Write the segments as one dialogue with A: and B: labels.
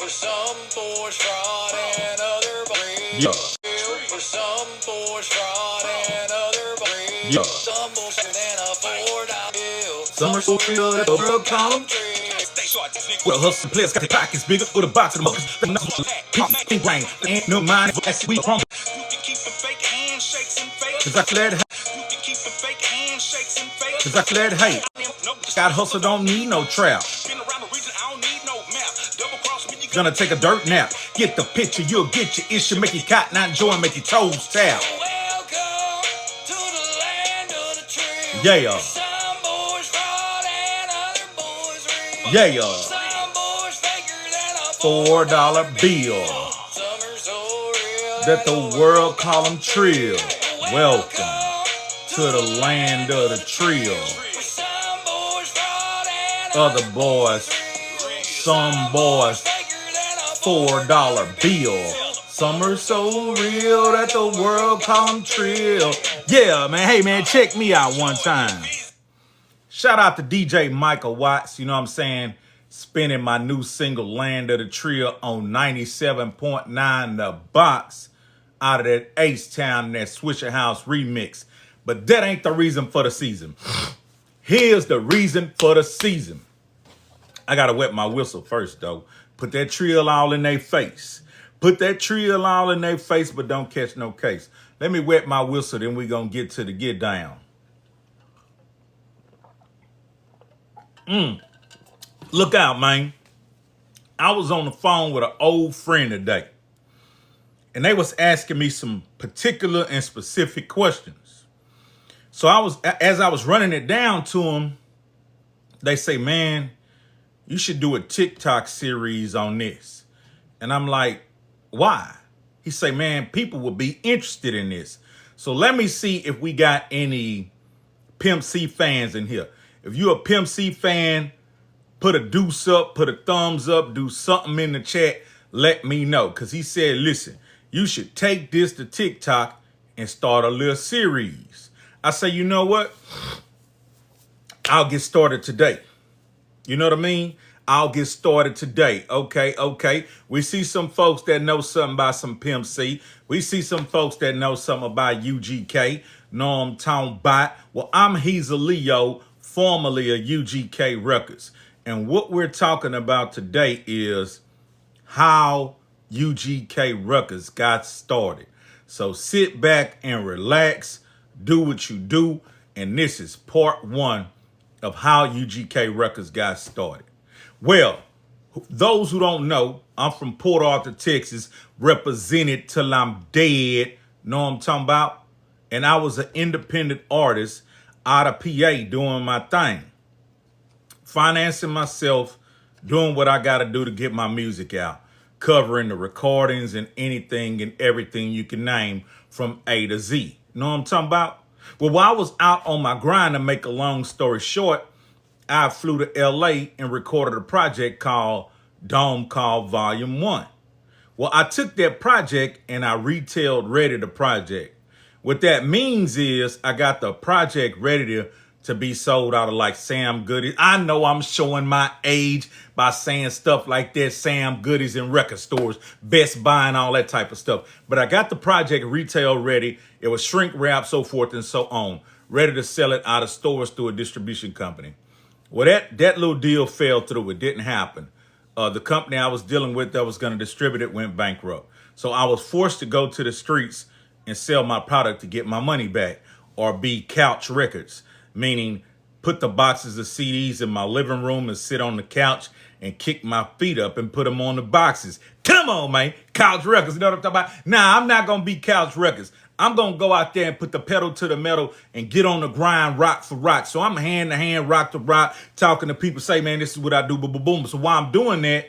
A: For some boys fraud and other breed.
B: Yeah.
A: For some boys fraud and other breed.
B: Yeah.
A: Some boys than a $4 bill.
B: Some are so real that the world call them. Well, hustle players got their pockets bigger with a box of muckers. Pink brain, ain't no mind. That's sweet from. Cause I fled hate. Cause I fled hate. Got hustle, don't need no trap. Gonna take a dirt nap. Get the picture, you'll get your issue. Make your cotton out joy, make your toes tap.
A: Welcome to the land of the Trill.
B: Yeah.
A: Some boys fraud and other boys real.
B: Yeah.
A: Some boys faker than a
B: $4 bill.
A: Some are so real
B: That the world call them Trill. Welcome to the land of the Trill.
A: Some boys fraud and
B: Other boys, some boys, $4 bill. Some are so real that the world call them Trill. Yeah, man. Hey, man, check me out one time. Shout out to DJ Michael Watts. You know what I'm saying? Spinning my new single, Land of the Trill, on 97.9 The Box out of that H-Town, that Swisher House remix. But that ain't the reason for the season. Here's the reason for the season. I gotta wet my whistle first, though. Put that Trill all in their face. Put that Trill all in their face, but don't catch no case. Let me wet my whistle, then we gonna get to the get down. Look out, man. I was on the phone with an old friend today, and they was asking me some particular and specific questions. So as I was running it down to them, they say, man, you should do a TikTok series on this. And I'm like, why? He say, man, people will be interested in this. So let me see if we got any Pimp C fans in here. If you're a Pimp C fan, put a deuce up, put a thumbs up, do something in the chat. Let me know. Because he said, listen, you should take this to TikTok and start a little series. I say, you know what? I'll get started today. You know what I mean? I'll get started today. Okay. We see some folks that know something about some Pimp C. We see some folks that know something about UGK. Know I'm talking about. Well, I'm Hezeleo, formerly of UGK Records. And what we're talking about today is how UGK Records got started. So sit back and relax. Do what you do. And this is part one of how UGK Records got started. Well, those who don't know, I'm from Port Arthur, Texas, represented till I'm dead. Know what I'm talking about? And I was an independent artist out of PA doing my thing. Financing myself, doing what I got to do to get my music out. Covering the recordings and anything and everything you can name from A to Z. Know what I'm talking about? Well, while I was out on my grind, to make a long story short, I flew to LA and recorded a project called Dome Call Volume 1. Well, I took that project and I retailed ready the project. What that means is I got the project ready to be sold out of like Sam Goodies. I know I'm showing my age by saying stuff like that, Sam Goodies in record stores, Best Buy and all that type of stuff. But I got the project retail ready. It was shrink wrap, so forth and so on. Ready to sell it out of stores through a distribution company. Well, that little deal fell through. It didn't happen. The company I was dealing with that was going to distribute it went bankrupt. So I was forced to go to the streets and sell my product to get my money back, or be couch records, meaning put the boxes of CDs in my living room and sit on the couch and kick my feet up and put them on the boxes. Come on, man. Couch records. You know what I'm talking about? Nah, I'm not going to be couch records. I'm going to go out there and put the pedal to the metal and get on the grind rock for rock. So I'm hand to hand, rock to rock, talking to people, say, man, this is what I do, boom, boom, boom. So while I'm doing that,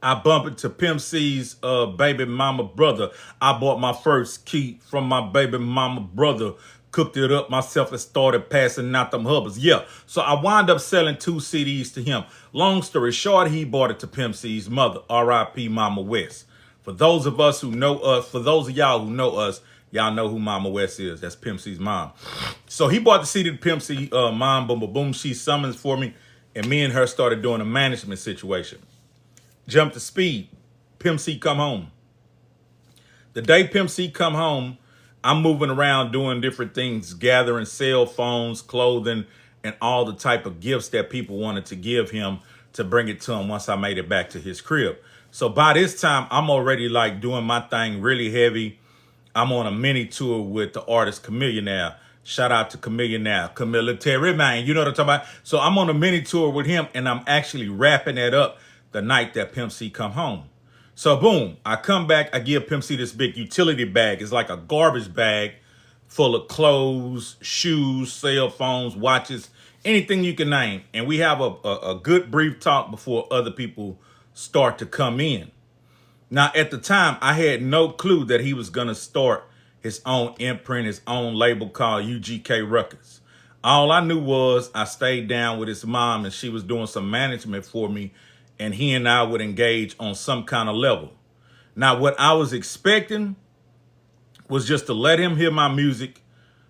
B: I bump into Pimp C's baby mama brother. I bought my first key from my baby mama brother, cooked it up myself and started passing out them hubbers. Yeah, so I wound up selling 2 CDs to him. Long story short, he bought it to Pimp C's mother, R.I.P. Mama West. For those of us who know us, for those of y'all who know us, y'all know who Mama West is. That's Pimp C's mom. So he bought the CD to Pimp C mom, boom, boom, boom. She summons for me, and me and her started doing a management situation. jump to speed. Pimp C come home. The day Pimp C come home, I'm moving around doing different things, gathering cell phones, clothing, and all the type of gifts that people wanted to give him to bring it to him once I made it back to his crib. So by this time, I'm already like doing my thing really heavy. I'm on a mini tour with the artist Chameleon now. Shout out to Chameleon now. Military man, you know what I'm talking about? So I'm on a mini tour with him, and I'm actually wrapping that up the night that Pimp C come home. So boom, I come back, I give Pimp C this big utility bag. It's like a garbage bag full of clothes, shoes, cell phones, watches, anything you can name. And we have a good brief talk before other people start to come in. Now, at the time, I had no clue that he was going to start his own imprint, his own label called UGK Records. All I knew was I stayed down with his mom and she was doing some management for me, and he and I would engage on some kind of level. Now, what I was expecting was just to let him hear my music,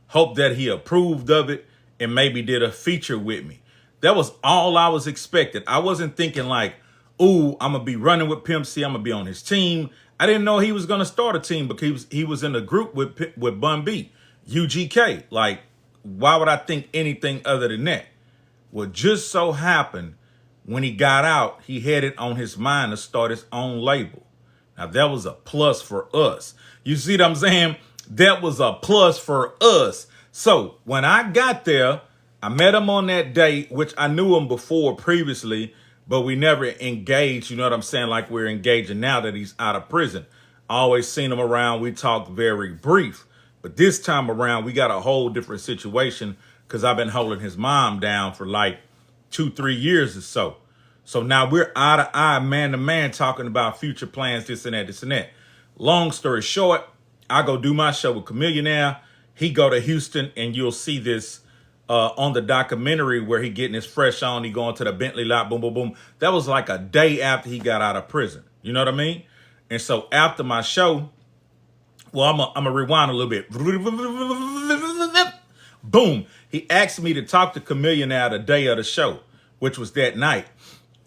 B: hope that he approved of it, and maybe did a feature with me. That was all I was expecting. I wasn't thinking like, ooh, I'm going to be running with Pimp C, I'm going to be on his team. I didn't know he was going to start a team because he was in a group with Bun B, UGK. Like, why would I think anything other than that? Well, just so happened, when he got out, he had it on his mind to start his own label. Now, that was a plus for us. You see what I'm saying? That was a plus for us. So when I got there, I met him on that day, which I knew him before previously, but we never engaged. You know what I'm saying? Like we're engaging now that he's out of prison. I always seen him around. We talked very brief. But this time around, we got a whole different situation because I've been holding his mom down for like 2-3 years or so. So now we're eye to eye, man to man, talking about future plans, this and that, this and that. Long story short, I go do my show with Chameleon now. He go to Houston, and you'll see this on the documentary where he getting his fresh on. He going to the Bentley lot, boom, boom, boom. That was like a day after he got out of prison. You know what I mean? And so after my show, well, I'm going to rewind a little bit. Boom. He asked me to talk to Chameleon now the day of the show, which was that night.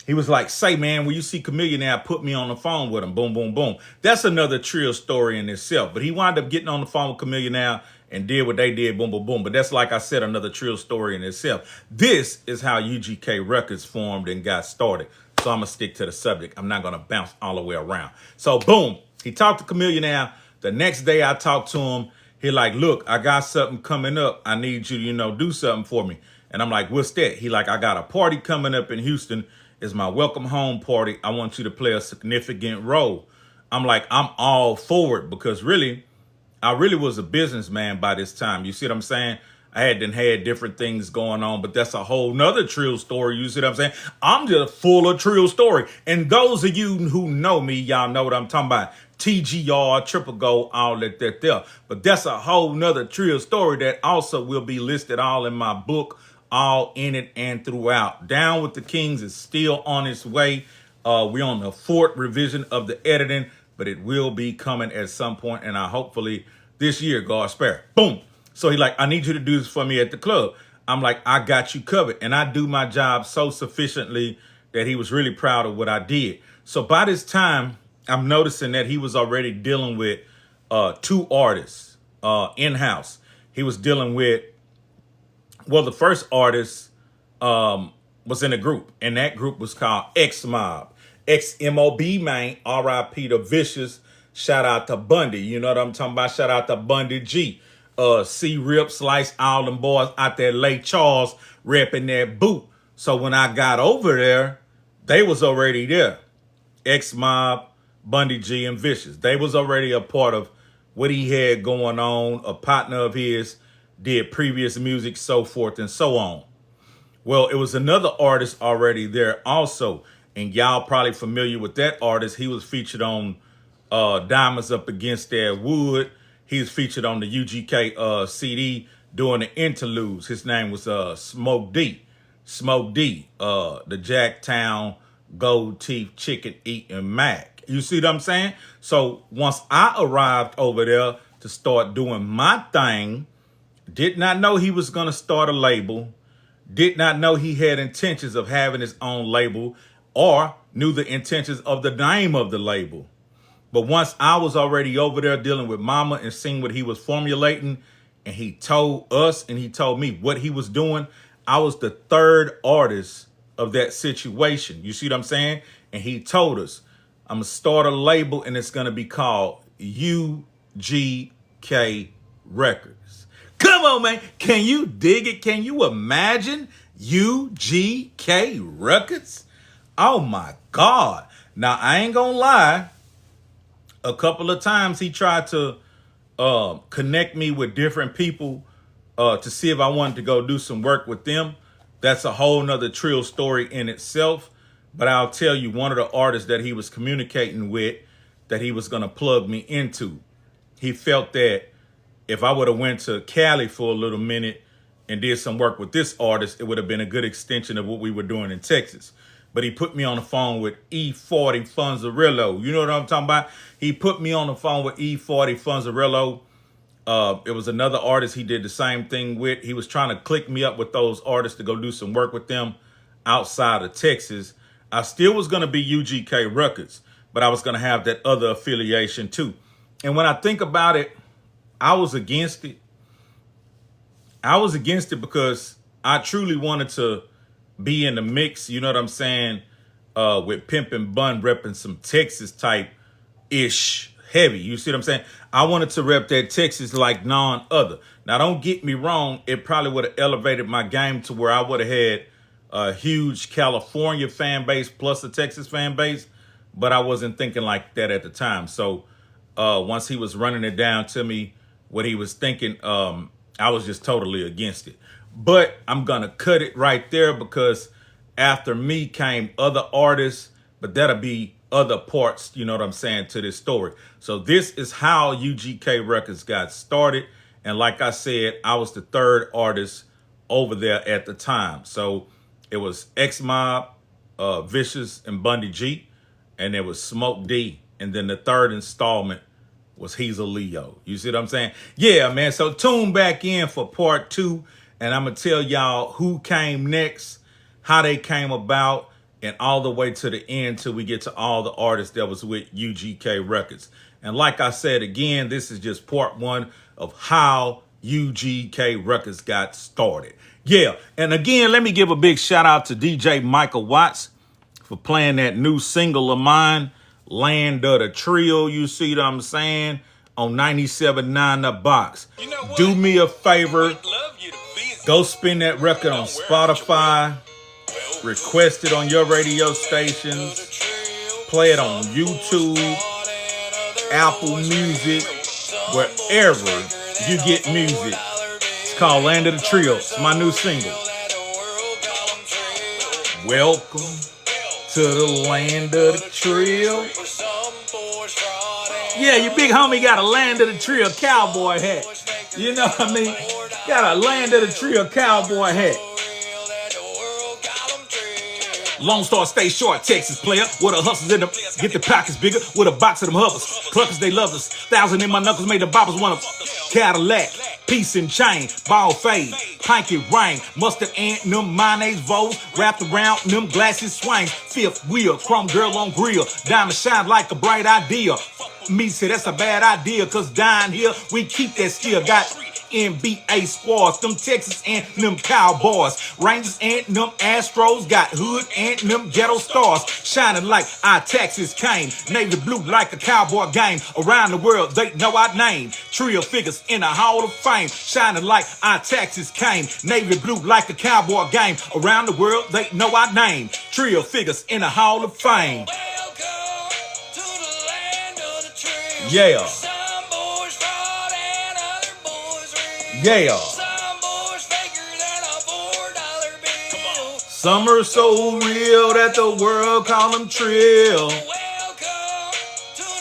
B: He was like, say, man, when you see Chameleon now, put me on the phone with him. Boom, boom, boom. That's another Trill story in itself. But he wound up getting on the phone with Chameleon now and did what they did, boom, boom, boom. But that's, like I said, another Trill story in itself. This is how UGK Records formed and got started. So I'm going to stick to the subject. I'm not going to bounce all the way around. So, boom, he talked to Chameleon now. The next day I talked to him. He like, look, I got something coming up. I need you to, do something for me. And I'm like, what's that? He like, I got a party coming up in Houston. It's my welcome home party. I want you to play a significant role. I'm like, I'm all for it because I really was a businessman by this time. You see what I'm saying? I had different things going on, but that's a whole nother Trill story. You see what I'm saying? I'm just full of Trill story. And those of you who know me, y'all know what I'm talking about. TGR, Triple Gold, all that there. But that's a whole nother Trill story that also will be listed all in my book, all in it and throughout. Down with the Kings is still on its way. We're on the 4th revision of the editing, but it will be coming at some point, and hopefully this year, God spare. Boom. So he like, I need you to do this for me at the club. I'm like, I got you covered. And I do my job so sufficiently that he was really proud of what I did. So by this time, I'm noticing that he was already dealing with 2 artists in-house. He was dealing with, well, the first artist was in a group, and that group was called X Mob. XMOB, man, RIP to Vicious. Shout out to Bundy. You know what I'm talking about? Shout out to Bundy G. C Rip, Slice, all them boys out there, Lake Charles, repping that boot. So when I got over there, they was already there. X Mob, Bundy G, and Vicious. They was already a part of what he had going on. A partner of his did previous music, so forth and so on. Well, it was another artist already there also. And y'all probably familiar with that artist. He was featured on Diamonds Up Against That Wood. He was featured on the UGK CD doing the interludes. His name was Smoke D. Smoke D, the Jacktown Gold Teeth Chicken Eating Mac. You see what I'm saying? So once I arrived over there to start doing my thing, did not know he was going to start a label. Did not know he had intentions of having his own label. or knew the intentions of the name of the label. But once I was already over there dealing with Mama and seeing what he was formulating, and he told us and he told me what he was doing, I was the third artist of that situation. You see what I'm saying? And he told us, I'm going to start a label and it's going to be called UGK Records. Come on, man. Can you dig it? Can you imagine UGK Records? Oh, my God. Now, I ain't going to lie. A couple of times he tried to connect me with different people to see if I wanted to go do some work with them. That's a whole nother Trill story in itself. But I'll tell you, one of the artists that he was communicating with that he was going to plug me into, he felt that if I would have went to Cali for a little minute and did some work with this artist, it would have been a good extension of what we were doing in Texas. But he put me on the phone with E40 Funzarello. You know what I'm talking about? He put me on the phone with E40 Funzarello. It was another artist he did the same thing with. He was trying to click me up with those artists to go do some work with them outside of Texas. I still was going to be UGK Records, but I was going to have that other affiliation too. And when I think about it, I was against it. I was against it because I truly wanted to be in the mix, you know what I'm saying, with Pimp and Bun repping some Texas type-ish heavy. You see what I'm saying? I wanted to rep that Texas like none other. Now, don't get me wrong. It probably would have elevated my game to where I would have had a huge California fan base plus a Texas fan base, but I wasn't thinking like that at the time. So once he was running it down to me, what he was thinking, I was just totally against it. But I'm going to cut it right there because after me came other artists, but that'll be other parts, you know what I'm saying, to this story. So this is how UGK Records got started. And like I said, I was the third artist over there at the time. So it was X-Mob, Vicious, and Bundy G. And there was Smoke D. And then the third installment was Hezeleo. You see what I'm saying? Yeah, man. So tune back in for part 2. And I'm going to tell y'all who came next, how they came about, and all the way to the end till we get to all the artists that was with UGK Records. And like I said, again, this is just part 1 of how UGK Records got started. Yeah. And again, let me give a big shout out to DJ Michael Watts for playing that new single of mine, Land of the Trill. You see what I'm saying? On 97.9 The Box. You know, do me a favor. Go spin that record on Spotify. Request it on your radio stations. Play it on YouTube, Apple Music, wherever you get music. It's called Land of the Trill. It's my new single. Welcome to the Land of the Trill. Yeah, your big homie got a Land of the Trill cowboy hat. You know what I mean? Got a Land of the Trill cowboy hat. Lone Star, stay short, Texas player. What a hustlers in them. Get the pockets bigger with a box of them hubbers. Cluckers, they love us. 1,000 in my knuckles made the boppers want to Cadillac. Piece and chain, ball fade, pinky ring, mustard ant, them mayonnaise voles, wrapped around them glasses swing. Fifth wheel, chrome girl on grill, diamond shine like a bright idea. Me say that's a bad idea, cause down here we keep that skill. Got NBA squads, them Texas and them Cowboys, Rangers and them Astros, got hood and them ghetto stars, shining like our Texas came, navy blue like a cowboy game. Around the world they know our name, Trill figures in the Hall of Fame, shining like our Texas came, navy blue like a cowboy game. Around the world they know our name, Trill figures in the Hall of Fame. Yeah. Yeah. Some are so real that the world call them Trill.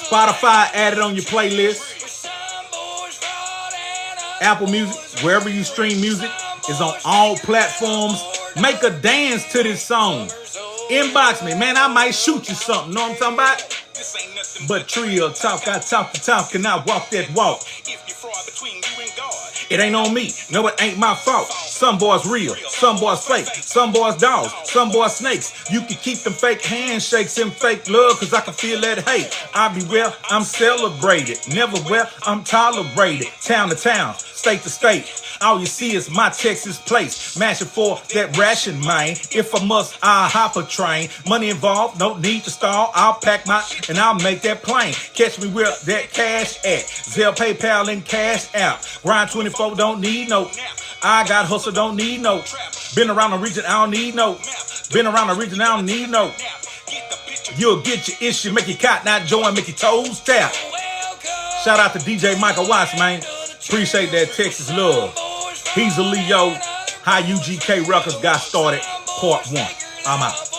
B: Spotify, add it on your playlist. Apple Music, wherever you stream music, is on all platforms. Make a dance to this song. Inbox me, man. I might shoot you something. Know what I'm talking about?
A: This ain't nothing
B: But Trill talk, I talk the talk, and I walk that walk.
A: if you fraud between you and God.
B: It ain't on me, no, it ain't my fault. Some boys real, some boys fake, some boys dogs, some boys snakes. You can keep them fake handshakes and fake love, cause I can feel that hate. I be well, I'm celebrated. Never well, I'm tolerated. Town to town, state to state. All you see is my Texas place. Mashing for that ration, man. If I must, I'll hop a train. Money involved, no need to stall. I'll pack my, and I'll make that plane. Catch me where that cash at. Zelle, PayPal, and cash out. Grind 24, don't need no. I got hustle, don't need no. Been around the region, I don't need no. Been around the region, I don't need no. You'll get your issue, make your cotton eye join, make your toes tap. Shout out to DJ Michael Watts, man. Appreciate that Texas love. Hezeleo, how UGK Records got started, part 1. I'm out.